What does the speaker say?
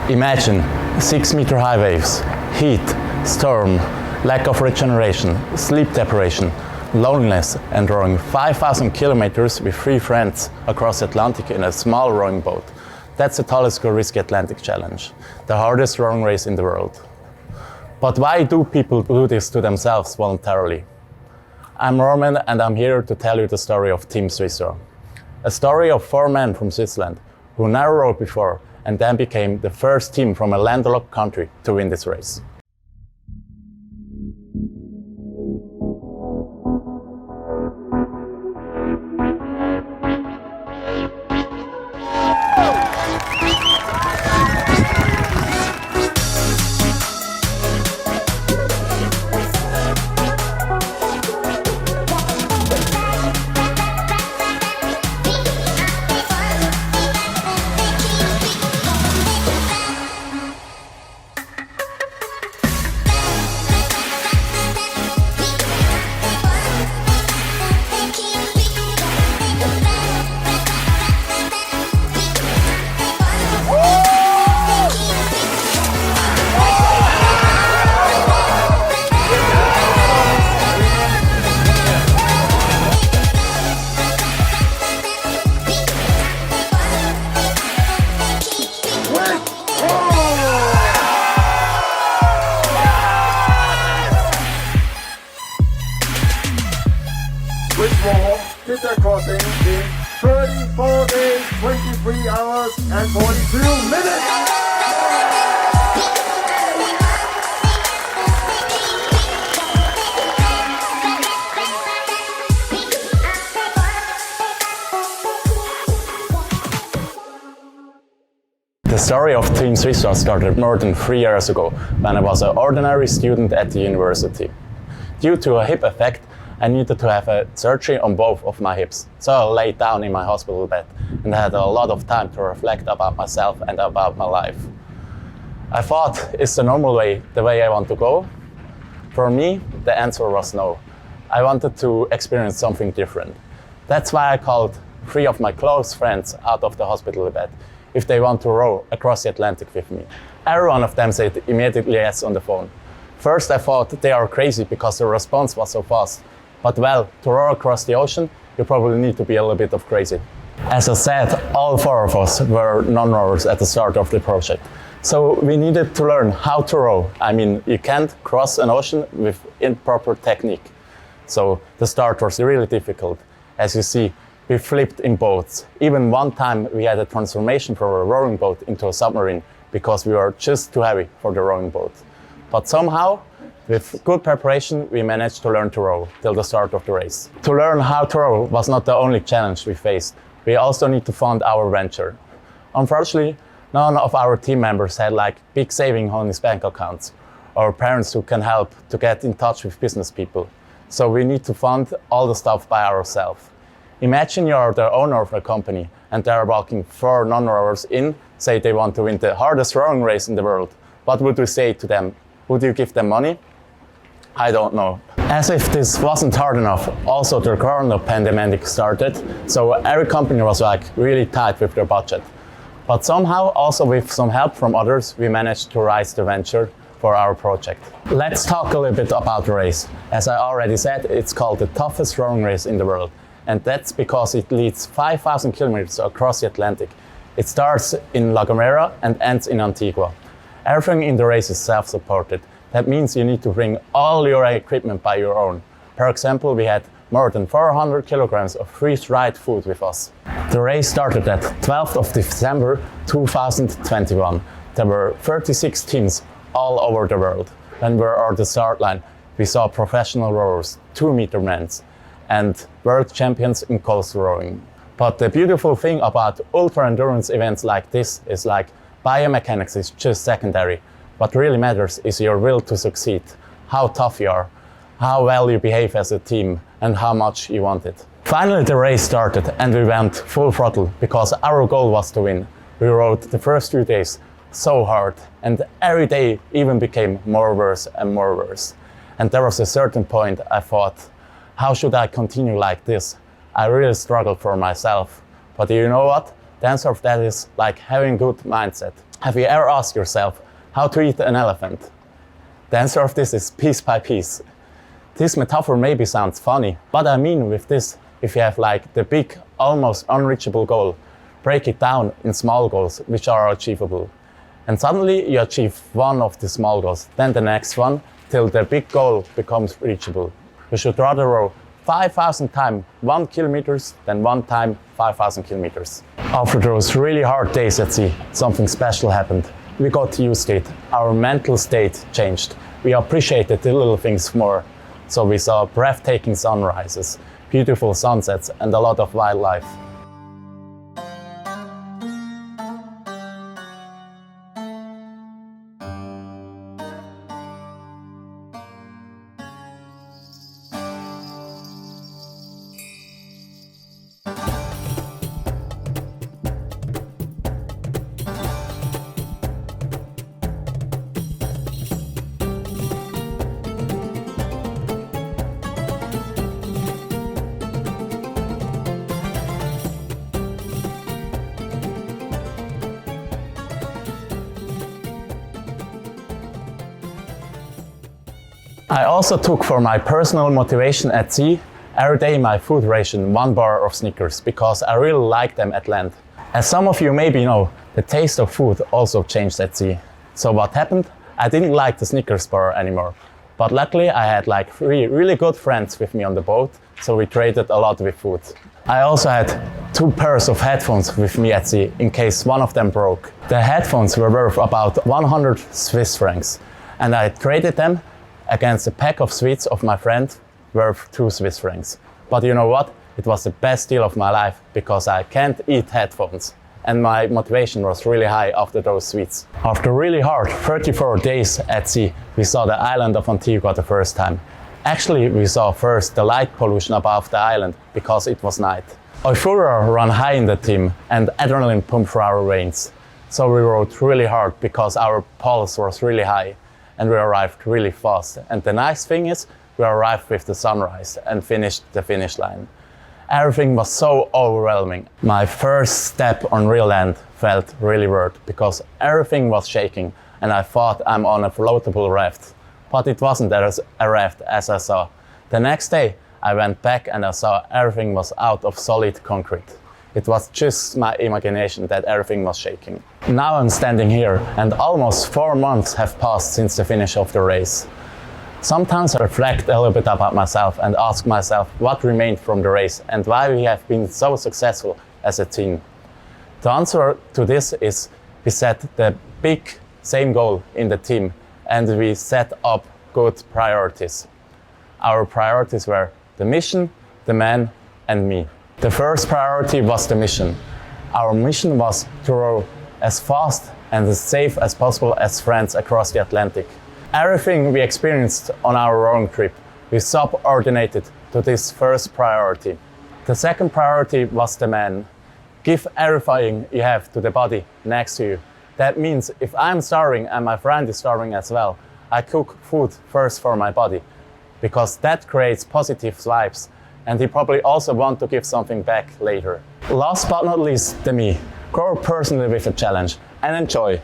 Imagine 6-meter high waves, heat, storm, lack of regeneration, sleep deprivation, loneliness, and rowing 5,000 kilometers with 3 friends across the Atlantic in a small rowing boat. That's the tallest Risky Atlantic Challenge, the hardest rowing race in the world. But why do people do this to themselves voluntarily? I'm Roman and I'm here to tell you the story of Team Swissrow. A story of 4 men from Switzerland who never rowed before and then became the first team from a landlocked country to win this race. Swissrow did their crossing in 34 days, 23 hours and 42 minutes. The story of Team Swissrow started more than 3 years ago when I was an ordinary student at the university. Due to a hip effect, I needed to have a surgery on both of my hips, so I laid down in my hospital bed and had a lot of time to reflect about myself and about my life. I thought, is the normal way the way I want to go? For me, the answer was no. I wanted to experience something different. That's why I called 3 of my close friends out of the hospital bed if they want to row across the Atlantic with me. Every one of them said immediately yes on the phone. First I thought they are crazy because the response was so fast. But well, to row across the ocean, you probably need to be a little bit of crazy. As I said, all 4 of us were non-rowers at the start of the project. So we needed to learn how to row. I mean, you can't cross an ocean with improper technique. So the start was really difficult. As you see, we flipped in boats. Even one time we had a transformation from a rowing boat into a submarine because we were just too heavy for the rowing boat. But somehow, with good preparation, we managed to learn to row till the start of the race. To learn how to row was not the only challenge we faced. We also need to fund our venture. Unfortunately, none of our team members had big saving on his bank accounts or parents who can help to get in touch with business people. So we need to fund all the stuff by ourselves. Imagine you're the owner of a company and they're walking 4 non-rowers in, say they want to win the hardest rowing race in the world. What would you say to them? Would you give them money? I don't know. As if this wasn't hard enough, also the corona pandemic started, so every company was really tight with their budget. But somehow, also with some help from others, we managed to raise the venture for our project. Let's talk a little bit about the race. As I already said, it's called the toughest rowing race in the world. And that's because it leads 5,000 kilometers across the Atlantic. It starts in La Gomera and ends in Antigua. Everything in the race is self-supported. That means you need to bring all your equipment by your own. For example, we had more than 400 kilograms of freeze-dried food with us. The race started at 12th of December 2021. There were 36 teams all over the world. When we were at the start line, we saw professional rowers, 2-meter men, and world champions in coastal rowing. But the beautiful thing about ultra-endurance events like this is biomechanics is just secondary. What really matters is your will to succeed, how tough you are, how well you behave as a team, and how much you want it. Finally the race started and we went full throttle because our goal was to win. We rowed the first 2 days so hard and every day even became more worse and more worse. And there was a certain point I thought, how should I continue like this? I really struggled for myself. But you know what? The answer of that is having good mindset. Have you ever asked yourself how to eat an elephant? The answer of this is piece by piece. This metaphor maybe sounds funny, but I mean with this, if you have like the big, almost unreachable goal, break it down in small goals which are achievable. And suddenly you achieve one of the small goals, then the next one, till the big goal becomes reachable. You should rather row 5,000 times 1 kilometer than 1 time 5,000 kilometers. After those really hard days at sea, something special happened. We got used to it. Our mental state changed. We appreciated the little things more. So we saw breathtaking sunrises, beautiful sunsets, and a lot of wildlife. I also took for my personal motivation at sea every day my food ration 1 bar of Snickers because I really like them at land. As some of you maybe know, the taste of food also changed at sea. So what happened? I didn't like the Snickers bar anymore. But luckily I had like 3 really good friends with me on the boat, so we traded a lot with food. I also had 2 pairs of headphones with me at sea in case one of them broke. The headphones were worth about 100 Swiss francs and I traded them against a pack of sweets of my friend worth 2 Swiss francs. But you know what? It was the best deal of my life because I can't eat headphones. And my motivation was really high after those sweets. After really hard 34 days at sea, we saw the island of Antigua the first time. Actually, we saw first the light pollution above the island because it was night. Euphoria ran high in the team and adrenaline pumped through our veins. So we rowed really hard because our pulse was really high. And we arrived really fast. And the nice thing is, we arrived with the sunrise and finished the finish line. Everything was so overwhelming. My first step on real land felt really weird because everything was shaking and I thought I'm on a floatable raft. But it wasn't a raft as I saw. The next day I went back and I saw everything was out of solid concrete. It was just my imagination that everything was shaking. Now I'm standing here and almost 4 months have passed since the finish of the race. Sometimes I reflect a little bit about myself and ask myself what remained from the race and why we have been so successful as a team. The answer to this is we set the big same goal in the team and we set up good priorities. Our priorities were the mission, the man and me. The first priority was the mission. Our mission was to row as fast and as safe as possible as friends across the Atlantic. Everything we experienced on our rowing trip, we subordinated to this first priority. The second priority was the man. Give everything you have to the body next to you. That means if I'm starving and my friend is starving as well, I cook food first for my body because that creates positive vibes. And he probably also want to give something back later. Last but not least, the me. Grow personally with a challenge and enjoy.